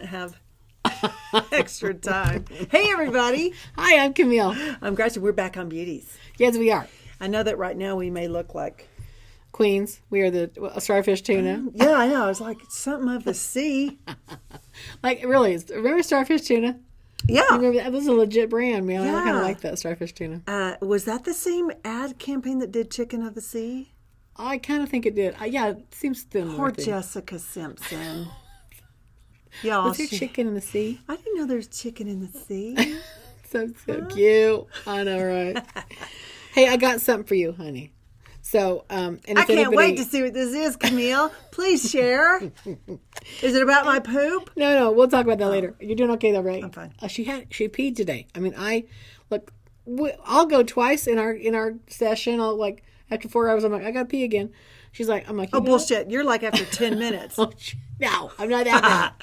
Have extra time. Hey, everybody. Hi, I'm Kimile. I'm Gretchen. We're back on Beauties. Yes, we are. I know that right now we may look like Queens. We are the starfish tuna. Yeah, I know. It's like something of the sea. Like, really, remember starfish tuna? Yeah. You remember that was a legit brand, man. Yeah. I kind of like that starfish tuna. Was that the same ad campaign that did Chicken of the Sea? I kind of think it did. Yeah, it seems similar. Poor Jessica Simpson. Y'all, Was there chicken in the sea? I didn't know there's chicken in the sea. So cute. I know, right? Hey, I got something for you, honey. So, and if I can't wait to see what this is, Kimile. Please share. Is it about my poop? No, we'll talk about that later. You're doing okay though, right? I'm fine. She peed today. I mean, I'll go twice in our session. I'll after 4 hours, I'm like, I gotta pee again. She's like, I'm like, oh, bullshit. You're like after 10 minutes. No, I'm not that bad.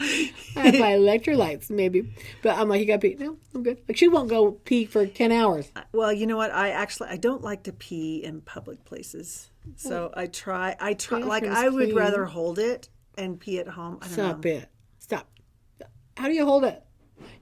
I have my electrolytes, maybe. But I'm like, you got to pee. No, I'm good. Like, she won't go pee for 10 hours. Well, you know what? I don't like to pee in public places. So I try. Like, I would rather hold it and pee at home. I don't know. Stop. How do you hold it?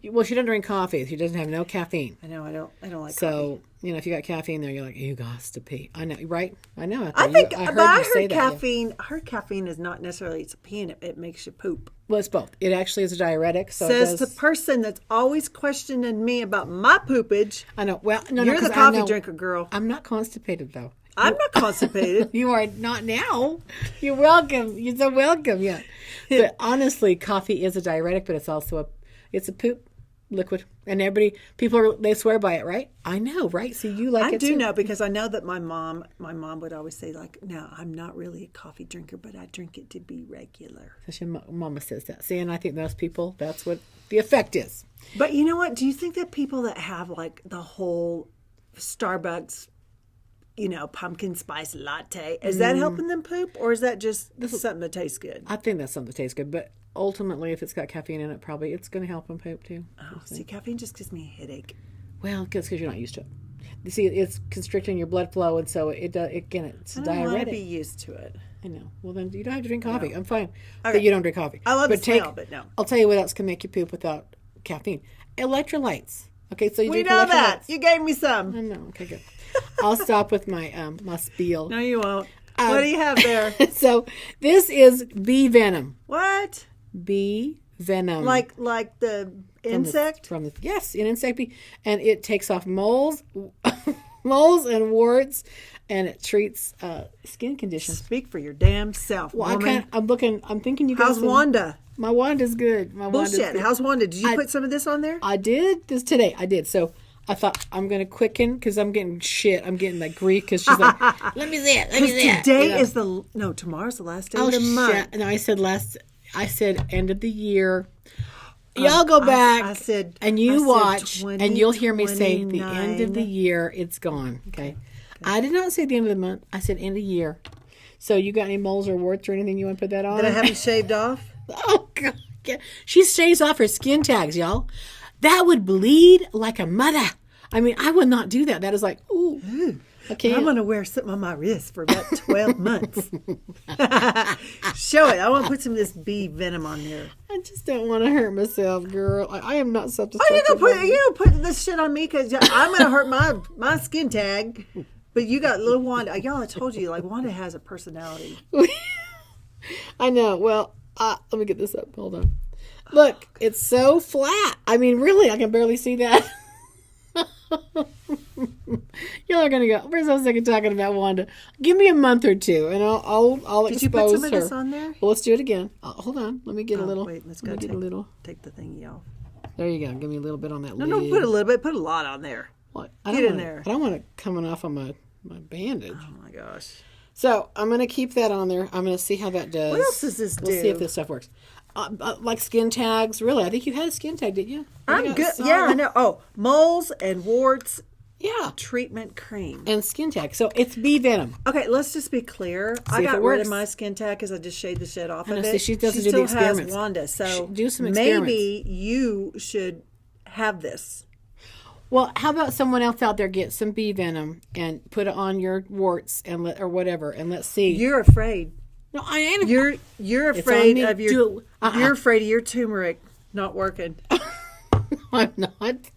Well, she doesn't drink coffee. She doesn't have no caffeine. I know. I don't like so, coffee. If you got caffeine there, you're like, you got to pee. I know, right? I know. I heard caffeine. I heard caffeine is not necessarily it's peeing. It makes you poop. Well, it's both. It actually is a diuretic. So says the person that's always questioning me about my poopage. I know. Well, no, you're the coffee drinker, girl. I'm not constipated though. I'm not constipated. You are not now. You're welcome. You're so welcome. Yeah. But honestly, coffee is a diuretic, but it's also a poop liquid, and they swear by it, right? I know, right? So you like it too. I do know, because I know that my mom would always say, like, no, I'm not really a coffee drinker, but I drink it to be regular. So your mama says that. See, and I think most people, that's what the effect is. But you know what? Do you think that people that have like the whole Starbucks, pumpkin spice latte, is that helping them poop, or is that just something that tastes good? I think that's something that tastes good, but ultimately, if it's got caffeine in it, probably it's going to help them poop too. Oh, see, caffeine just gives me a headache. Well, because you're not used to it. You see, it's constricting your blood flow, and so it's I don't diuretic. want to be used to it. I know. Well, then you don't have to drink coffee. No. I'm fine. Okay. But you don't drink coffee. I love the smell, but no. I'll tell you what else can make you poop without caffeine. Electrolytes. Okay, so you we know that. You gave me some. I know. Okay, good. I'll stop with my my spiel. No, you won't. What do you have there? So this is bee venom. What? Bee venom. Like the insect? Yes, an insect bee, and it takes off moles, and warts, and it treats skin conditions. Speak for your damn self, well, woman. I'm thinking you guys. How's Wanda? My Wanda's good. Bullshit. How's Wanda? Did you put some of this on there? I did this today. I did. So I thought I'm going to quicken because I'm getting shit. I'm getting like grief because she's like, let me see it. Let me see it. Today is tomorrow's the last day of the month. No, I said end of the year. Y'all go back and you watch and you'll hear me say the end of the year, it's gone. Okay. I did not say the end of the month. I said end of the year. So you got any moles or warts or anything you want to put that on? That I haven't shaved off? Oh, God. She shaves off her skin tags, y'all. That would bleed like a mother. I mean, I would not do that. That is like, ooh. Okay. I'm going to wear something on my wrist for about 12 months. Show it. I want to put some of this bee venom on there. I just don't want to hurt myself, girl. I am not self-destructive. You put this shit on me because I'm going to hurt my skin tag. But you got little Wanda. Y'all, I told you, like, Wanda has a personality. I know. Well, let me get this up. Hold on. Look, it's so flat. I mean, really, I can barely see that. Y'all are gonna go. We're so sick of talking about Wanda. Give me a month or two, and I'll Did expose you put some her. of this on there? Well, let's do it again. Hold on. Let me get a little. Wait, let's go. Get a little. Take the thingy off. There you go. Give me a little bit on that. No, put a little bit. Put a lot on there. What? Get in there. I don't want it coming off on my bandage. Oh my gosh. So I'm gonna keep that on there. I'm gonna see how that does. What else does this do? We'll see if this stuff works. Like skin tags. Really, I think you had a skin tag, didn't you? I'm good. Yeah, I know. Oh, moles and warts. Yeah. Treatment cream. And skin tag. So it's bee venom. Okay, let's just be clear. I got rid of my skin tag because I just shaved the shit off of it. She doesn't do still the experiments. Has Wanda, so do some experiments. Maybe you should have this. Well, how about someone else out there get some bee venom and put it on your warts and or whatever, and let's see. You're afraid. No, I am. You're afraid of your. You're afraid of your turmeric. Not working. I'm not.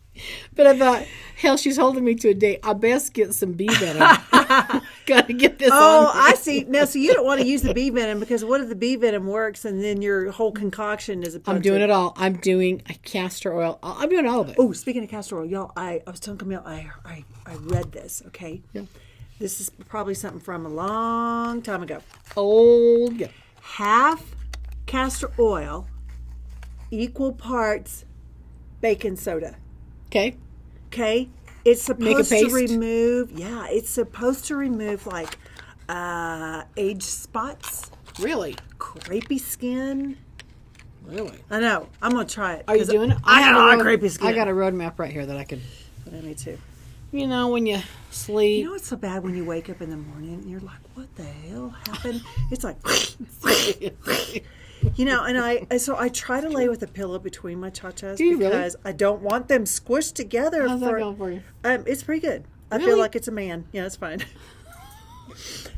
But I thought, hell, she's holding me to a date. I best get some bee venom. Got to get this on. Oh, I see. Now, so you don't want to use the bee venom because what if the bee venom works and then your whole concoction is a bunch I'm doing it all. I'm doing a castor oil. I'm doing all of it. Oh, speaking of castor oil, y'all, I was telling Kimile, I read this, okay? Yeah. This is probably something from a long time ago. Oh, yeah. Half castor oil, equal parts baking soda. Okay. Okay? It's supposed Make a to paste? remove, it's supposed to remove like age spots, Really? crêpey skin. Really? I know. I'm going to try it. Are you doing it? I got a lot of crêpey skin. I got a roadmap right here that I can. Me too. You know, when you sleep. You know what's so bad when you wake up in the morning and you're like, what the hell happened? It's like, you know, and I try to lay with a pillow between my cha-chas because I don't want them squished together. How's that going for you? It's pretty good. I Really? feel like it's a man. Yeah, it's fine.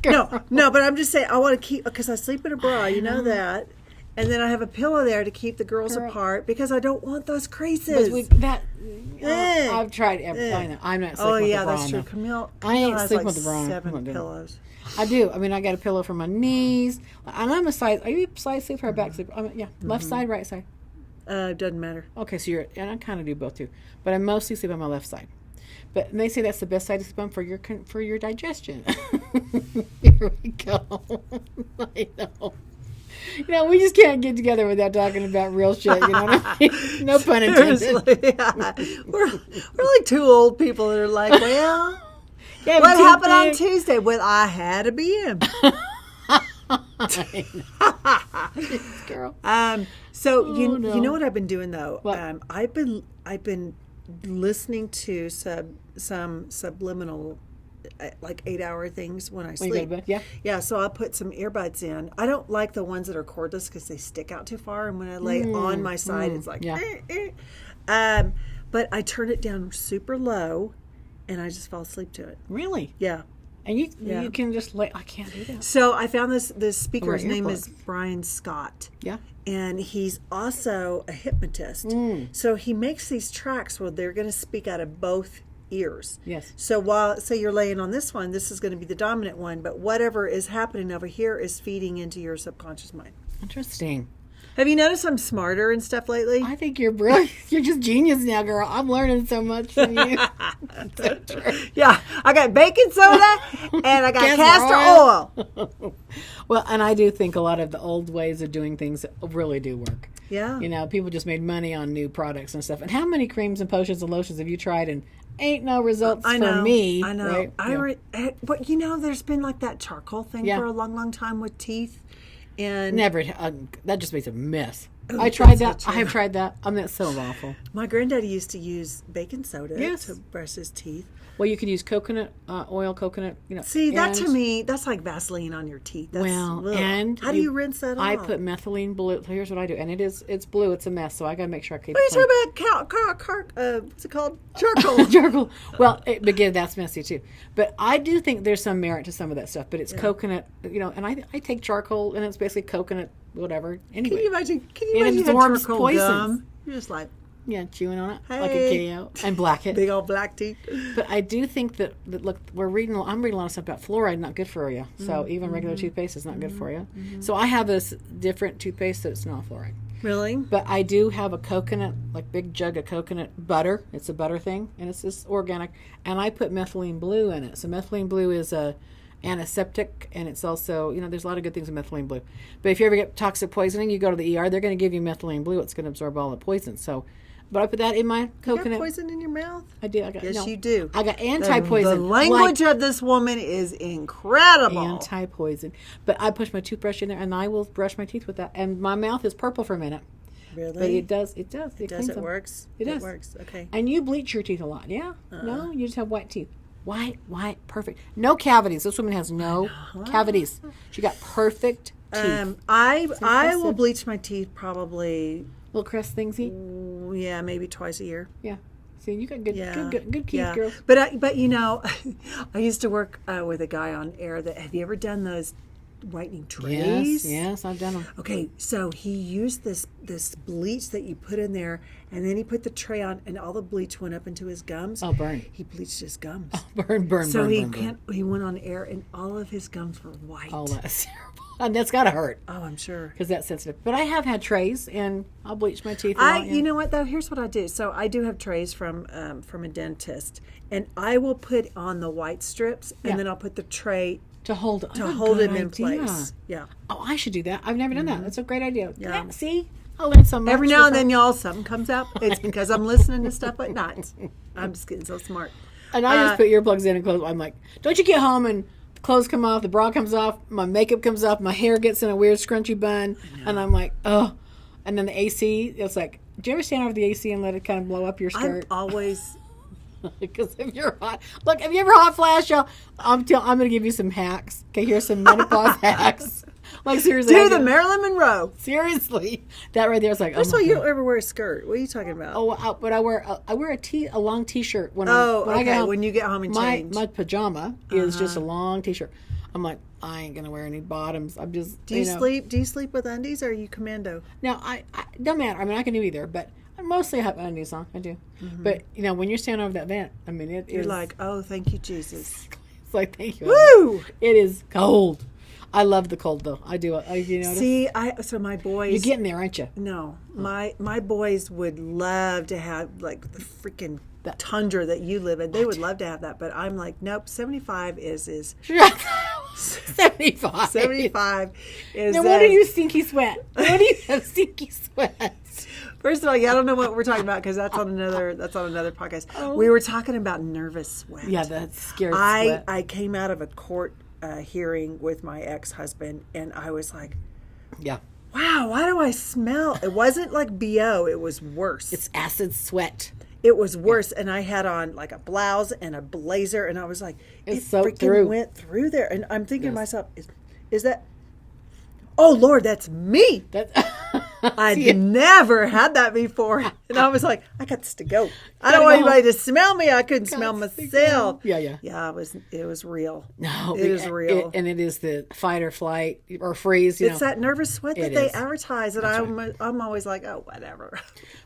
No, but I'm just saying I want to keep, because I sleep in a bra, you know that. And then I have a pillow there to keep the girls apart because I don't want those creases. I've tried everything. I'm not sleeping with the bra. Oh, yeah, that's true. Camille I ain't has sleeping like with the bra. 7 pillows. I do. I mean, I got a pillow for my knees. And I'm a side. Are you a side sleeper or a back sleeper? Left side, right side. It doesn't matter. Okay, so and I kind of do both too, but I mostly sleep on my left side. But they say that's the best side to sleep on for your digestion. Here we go. I know. You know, we just can't get together without talking about real shit. You know what I mean? No pun intended. Yeah. We're like two old people that are like, well, what happened on Tuesday? Well, I had a BM. Girl. So you know what I've been doing though? What? I've been listening to some subliminal like 8-hour things when I sleep. When you go to bed? Yeah. So I'll put some earbuds in. I don't like the ones that are cordless because they stick out too far, and when I lay on my side, it's like. But I turn it down super low, and I just fall asleep to it. Really? Yeah. And you can just lay. I can't do that. So I found this speaker's name earplugs. is Brian Scott. Yeah. And he's also a hypnotist. So he makes these tracks where they're going to speak out of both ears. Yes. So while, say you're laying on this one, this is going to be the dominant one, but whatever is happening over here is feeding into your subconscious mind. Interesting. Have you noticed I'm smarter and stuff lately? I think you're brilliant. You're just genius now, girl. I'm learning so much from you. So true. Yeah. I got baking soda and I got castor oil. Well, and I do think a lot of the old ways of doing things really do work. Yeah. You know, people just made money on new products and stuff. And how many creams and potions and lotions have you tried and ain't no results for me? I know. Right? But you know, there's been like that charcoal thing for a long, long time with teeth. And never. That just makes a mess. Oh, I tried that. I have tried that. I mean, that's so awful. My granddaddy used to use baking soda Yes. to brush his teeth. Well, you can use coconut oil, coconut. You know. See, that to me, that's like Vaseline on your teeth. That's, and how do you rinse that off? I put methylene blue. Here's what I do, and it's blue. It's a mess, so I got to make sure I keep. What are you talking about? What's it called? Charcoal. Charcoal. Well, again, that's messy too. But I do think there's some merit to some of that stuff. But it's coconut, you know, and I take charcoal, and it's basically coconut, whatever. Anyway, Can you imagine it absorbs charcoal poisons. gum? You're just like, yeah, chewing on it like a kitty out and black it. Big old black teeth. But I do think that look, I'm reading a lot of stuff about fluoride, not good for you. So even regular toothpaste is not good for you. So I have this different toothpaste that's not fluoride. Really? But I do have a coconut, like big jug of coconut butter. It's a butter thing, and it's just organic. And I put methylene blue in it. So methylene blue is a antiseptic, and it's also, you know, there's a lot of good things in methylene blue. But if you ever get toxic poisoning, you go to the ER, they're going to give you methylene blue. It's going to absorb all the poison. So, but I put that in my coconut. You got poison in your mouth? I do. Yes, you do. I got anti-poison. The language of this woman is incredible. Anti-poison. But I push my toothbrush in there, and I will brush my teeth with that. And my mouth is purple for a minute. Really? But it does. It cleans It them. works? It does. It works. Okay. And you bleach your teeth a lot, yeah? No? You just have white teeth. White, perfect. No cavities. This woman has no cavities. She got perfect teeth. I will bleach my teeth probably, Little crest thingsy? yeah, maybe twice a year. Yeah. See, you got good teeth, Yeah. girls. But you know, I used to work with a guy on air that, have you ever done those whitening trays. Yes, I've done them. Okay, so he used this bleach that you put in there, and then he put the tray on, and all the bleach went up into his gums. Oh, burn. He bleached his gums. Oh, burn. So he went on air, and all of his gums were white. Oh, that's terrible. And that's got to hurt. Oh, I'm sure. Because that's sensitive. But I have had trays, and I'll bleach my teeth. You know what, though? Here's what I do. So I do have trays from a dentist, and I will put on the white strips, and then I'll put the tray to hold him in place. Yeah. Oh, I should do that. I've never done that. That's a great idea. Yeah. See? I'll learn so much. Every now and then, y'all, something comes up. It's because I'm listening to stuff at night. I'm just getting so smart. And I just put earplugs in and close. I'm like, don't you get home and the clothes come off, the bra comes off, my makeup comes off, my hair gets in a weird scrunchy bun, and I'm like, oh. And then the AC, it's like, do you ever stand over the AC and let it kind of blow up your skirt? I'm always... Because if you're hot, look, have you ever hot flash, y'all? I'm going to give you some hacks. Okay, here's some menopause hacks. Like, seriously. Do the Marilyn Monroe. Seriously. That right there is like, first of all, you don't ever wear a skirt. What are you talking about? Oh, but I wear a long t-shirt when I get home. When you get home and change. My pajama is just a long t-shirt. I'm like, I ain't going to wear any bottoms. I'm just, Do you sleep with undies, or are you commando? No, I don't matter. I mean, I can do either, but I mostly have undies on. I do. Mm-hmm. But, when you're standing over that vent, I mean, you're like, oh, thank you, Jesus. It's like, thank you. Woo! It is cold. I love the cold, though. I do. You notice? See, so my boys... You're getting there, aren't you? No. My boys would love to have, like, the freaking tundra that you live in. They would love to have that, but I'm like, nope, 75 is 75. 75 is... No wonder you stinky sweat. Why do you have stinky sweat? First of all, I don't know what we're talking about because that's on another podcast. Oh. We were talking about nervous sweat. Yeah, that's scary sweat. I came out of a court hearing with my ex-husband, and I was like, yeah, wow, why do I smell? It wasn't like BO, it was worse. It's acid sweat. It was worse, and I had on like a blouse and a blazer, and I was like, it freaking went through there. And I'm thinking to myself, is that, oh Lord, that's me. I'd never had that before. And I was like, I got this to go. I don't want anybody to smell me. I couldn't smell myself. Yeah. Yeah, it was real. No, it is real. And it is the fight or flight or freeze. It's that nervous sweat that they advertise. And I'm always like, oh, whatever.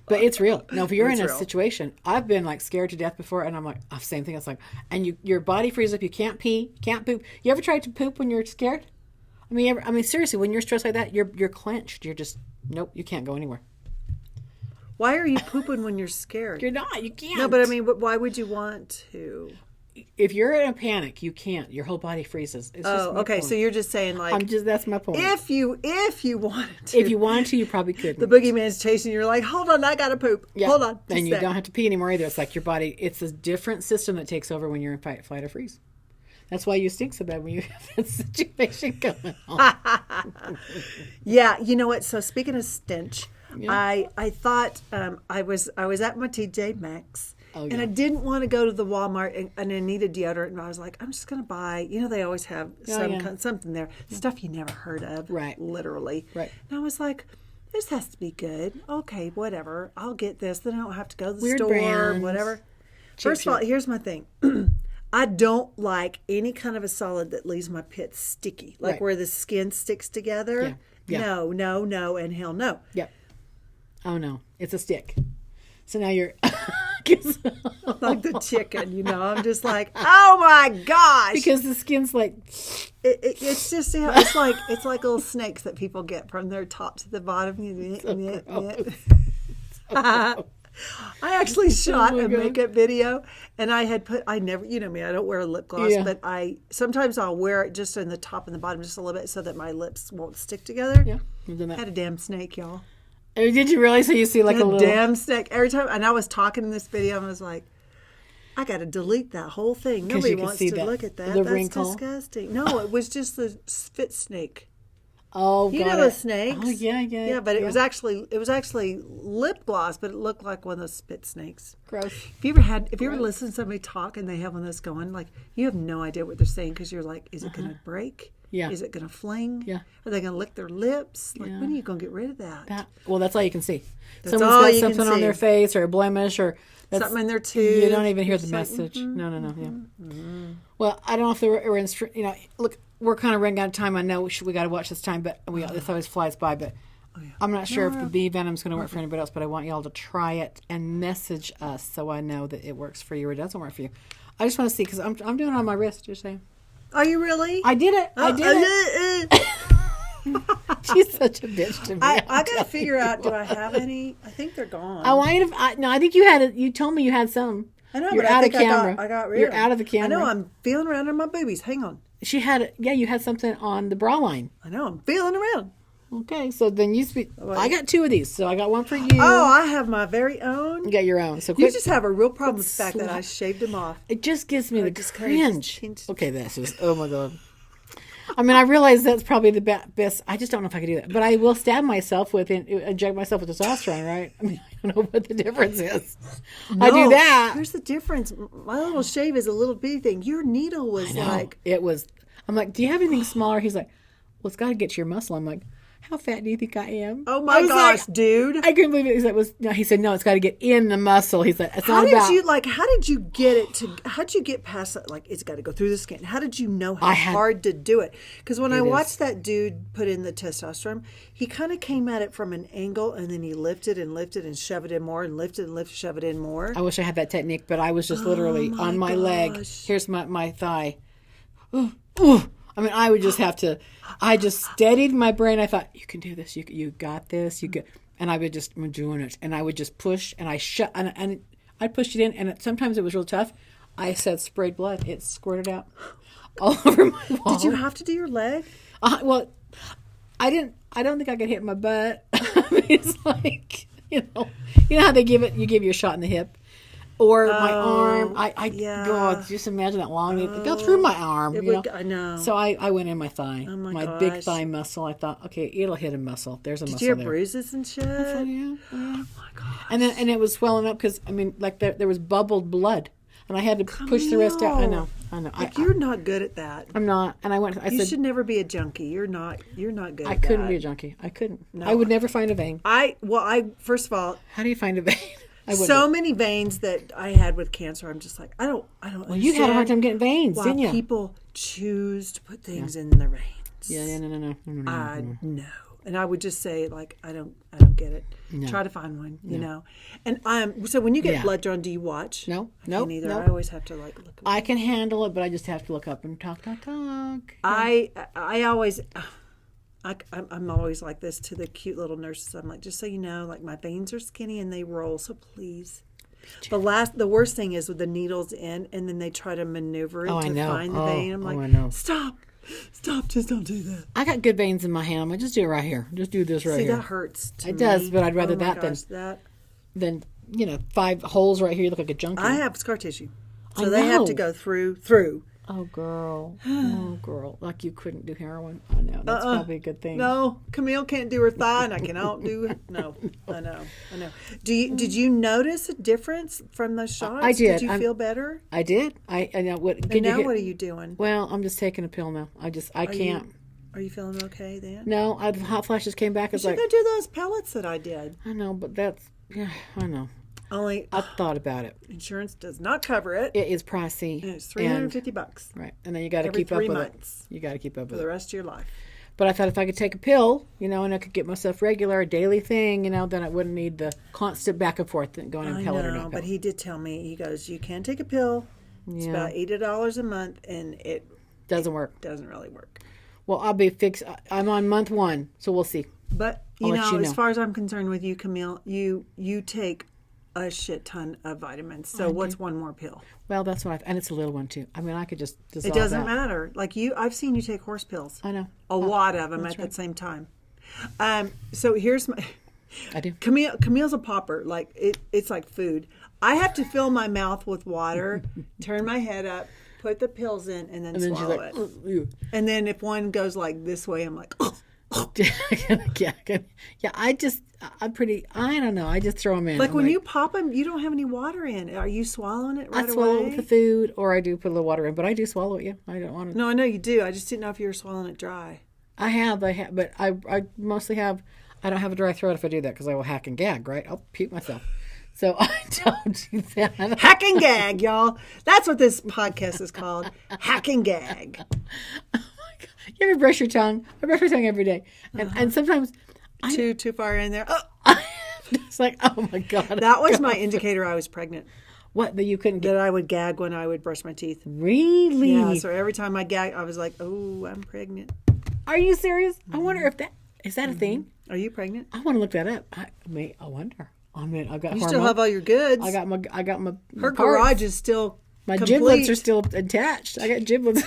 But it's real. Now, if you're in a situation, I've been like scared to death before, and I'm like, oh, same thing. It's like, and your body freezes up. You can't pee, can't poop. You ever tried to poop when you're scared? I mean, seriously, when you're stressed like that, you're clenched. You're just, nope, you can't go anywhere. Why are you pooping when you're scared? You're not. You can't. No, but I mean, why would you want to? If you're in a panic, you can't. Your whole body freezes. It's just okay. Point. So you're just saying like, that's my point. If you wanted to, you probably couldn't. The boogeyman's chasing you. You're like, hold on, I gotta poop. Yeah. Hold on. And you don't have to pee anymore either. It's like your body. It's a different system that takes over when you're in fight, flight, or freeze. That's why you stink so bad when you have that situation going on. Yeah, you know what? So speaking of stench, I thought I was at my TJ Maxx, and I didn't want to go to the Walmart and I needed deodorant, and I was like, I'm just going to buy. They always have something there, stuff you never heard of, right? Literally, right. And I was like, this has to be good. Okay, whatever. I'll get this. Then I don't have to go to the Weird store, brands. whatever. First of all, here's my thing. I don't like any kind of a solid that leaves my pits sticky, like where the skin sticks together. Yeah. No, and hell no. Yeah. Oh no, it's a stick. So now you're like the chicken, I'm just like, oh my gosh, because the skin's like it's just it's like little snakes that people get from their top to the bottom. I actually shot a makeup video, and I had I never, me, I don't wear a lip gloss, but sometimes I'll wear it just in the top and the bottom just a little bit so that my lips won't stick together. Yeah, had a damn snake, y'all. Oh, did you really? So you see like a little damn snake every time. And I was talking in this video, and I was like, I got to delete that whole thing. Nobody wants to look at that. That's wrinkle. Disgusting. No, it was just the spit snake. Oh, you know the snakes. Oh, yeah. Yeah, but it was actually lip gloss, but it looked like one of those spit snakes. Gross. If you ever listened to somebody talk and they have one of those going, like, you have no idea what they're saying because you're like, is it going to break? Yeah. Is it going to fling? Yeah. Are they going to lick their lips? Like, when are you going to get rid of that? Well, that's all you can see. Someone's got something on their face or a blemish or something in their tooth. You don't even hear the message. No. Yeah. Mm-hmm. Well, I don't know if they were look, we're kind of running out of time. I know we got to watch this time, but this always flies by. But I'm not sure if the bee venom's going to work for anybody else. But I want y'all to try it and message us so I know that it works for you or doesn't work for you. I just want to see because I'm doing it on my wrist. You're saying? Are you really? I did it. I did it. She's such a bitch to me. I got to figure out. Do I have any? I think they're gone. Oh, no. I think you had it. You told me you had some. I know, You're but out I think of camera. I got rid. You're out of the camera. I know. I'm feeling around in my boobies. Hang on. She had. Yeah, you had something on the bra line. I know. I'm feeling around. Okay, so then you speak. I got 2 of these, so I got one for you. Oh, I have my very own. You got your own. So you just have a real problem with the fact that I shaved them off. It just gives me the cringe. Okay, this is. Oh my god. I mean, I realize that's probably the best. I just don't know if I could do that. But I will stab myself inject myself with testosterone, right? I mean, I don't know what the difference is. No, I do that. Here's the difference. My little shave is a little bitty thing. Your needle was like. It was. I'm like, do you have anything smaller? He's like, well, it's got to get to your muscle. I'm like, how fat do you think I am? Oh my gosh, dude! I couldn't believe it. He said, no, it's got to get in the muscle. He said, how did you get it to? How did you get past that? Like, it's got to go through the skin. How did you know how hard to do it? Because when I watched that dude put in the testosterone, he kind of came at it from an angle, and then he lifted and shoved it in more, and lifted, shove it in more. I wish I had that technique, but I was just literally on my leg. Here's my thigh. Ooh. I mean, I would just have to. I just steadied my brain. I thought, you can do this. You got this. And I would just I'm doing it. And I would just push, and I shut, and I pushed it in. And sometimes it was real tough. I said sprayed blood. It squirted out all over my wall. Did you have to do your leg? Well, I didn't. I don't think I could hit my butt. I mean, it's like you know how they give it. You give you a shot in the hip. Or my arm. God, just imagine that long. It go through my arm. I know. So I went in my thigh. Oh my gosh. Big thigh muscle. I thought, okay, it'll hit a muscle. There's a muscle there. Did you have bruises and shit? Yeah. Oh my gosh. And it was swelling up because, I mean, like there was bubbled blood. And I had to push the rest out. I know. Like you're not good at that. I'm not. And I said, you should never be a junkie. You're not good at that. I couldn't be a junkie. I couldn't. No. I would never find a vein. First of all. How do you find a vein? So many veins that I had with cancer. I'm just like, I don't. Well, you had a hard time getting veins, didn't you? People choose to put things in their veins. Yeah, no. No. And I would just say, like, I don't get it. No. Try to find one, you know. And so when you get blood drawn, do you watch? No. I can't either. I always have to look. I can handle it, but I just have to look up and talk. I always. I'm always like this to the cute little nurses. I'm like, just so you know, like my veins are skinny and they roll, so please. The worst thing is with the needles in, and then they try to maneuver it to find the vein. I'm like, stop, just don't do that. I got good veins in my hand. I'm like, just do it right here. Just do this right here. See, that hurts. It does, but I'd rather than 5 holes right here. You look like a junkie. I have scar tissue, so they have to go through. Oh, girl. Like you couldn't do heroin. I know. That's probably a good thing. No, Kimile can't do her thigh, and I cannot do it. No, I know. Did you notice a difference from the shots? I did. Did you feel better? I did. I know. What are you doing? Well, I'm just taking a pill now. I can't. Are you feeling okay then? No, the hot flashes came back. You should go do those pellets that I did. I know, but I know. Only I thought about it. Insurance does not cover it. It is pricey. And it's $350. Right, and then you got to keep up with months. it. You got to keep up with it for the rest of your life. But I thought if I could take a pill, and I could get myself regular, a daily thing, then I wouldn't need the constant back and forth going in pellet or not pellet. But he did tell me, he goes, you can take a pill. It's about $80 a month, and it doesn't work. Doesn't really work. Well, I'll be fixed. I'm on month 1, so we'll see. But you know, as far as I'm concerned with you, Kimile, you take a shit ton of vitamins. So what's one more pill? Well, that's what and it's a little one too. I mean, I could just dissolve It doesn't matter. Like I've seen you take horse pills. I know. A lot of them at the same time. So here's my. I do. Camile's a popper. Like it's like food. I have to fill my mouth with water, turn my head up, put the pills in, and then swallow it. And then if one goes like this way, I'm like. Yeah, I'm pretty, I don't know. I just throw them in. Like when you pop them, you don't have any water in. Are you swallowing it right away? I swallow it with the food, or I do put a little water in, but I do swallow it, I don't want to. No, I know you do. I just didn't know if you were swallowing it dry. I have, but I mostly have, I don't have a dry throat if I do that because I will hack and gag, right? I'll puke myself. So I don't do that. Hack and gag, y'all. That's what this podcast is called. Hack and gag. Oh my You ever brush your tongue? I brush my tongue every day. And sometimes... Too far in there. It's like, oh my God. That was my indicator I was pregnant. What? That you couldn't get? That I would gag when I would brush my teeth. Really? Yeah, so every time I gag, I was like, oh, I'm pregnant. Are you serious? I wonder if is that a thing? Are you pregnant? I want to look that up. I wonder. I mean, I've got You still have all your goods. I got my Her parts. garage is still My complete. giblets are still attached. I got giblets.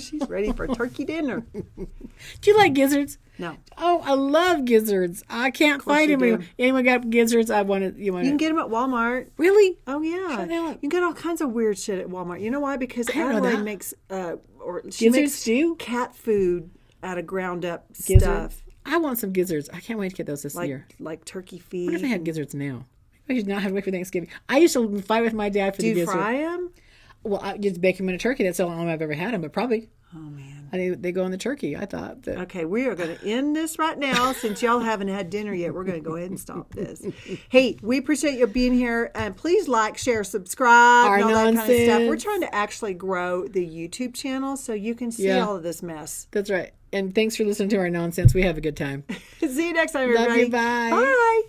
She's ready for turkey dinner. Do you like gizzards? No. Oh, I love gizzards. I can't find them anymore. Anyone got gizzards? You can get them at Walmart. Really? Oh yeah. You can get all kinds of weird shit at Walmart. You know why? Because Adelaide makes she makes stew? Cat food out of ground up Gizzard? stuff. I want some gizzards. I can't wait to get those this year. Like turkey feet. What if they have gizzards now? I should not have to wait for Thanksgiving. I used to fight with my dad for the gizzards. Do you fry them? Well, I just bake them in a turkey. That's the only time I've ever had them, but probably. Oh, man. I think they go in the turkey, I thought. Okay, we are going to end this right now. Since y'all haven't had dinner yet, we're going to go ahead and stop this. Hey, we appreciate you being here. And please like, share, subscribe, and all that kind of stuff. We're trying to actually grow the YouTube channel so you can see all of this mess. That's right. And thanks for listening to our nonsense. We have a good time. See you next time, everybody. Love you. Bye. Bye.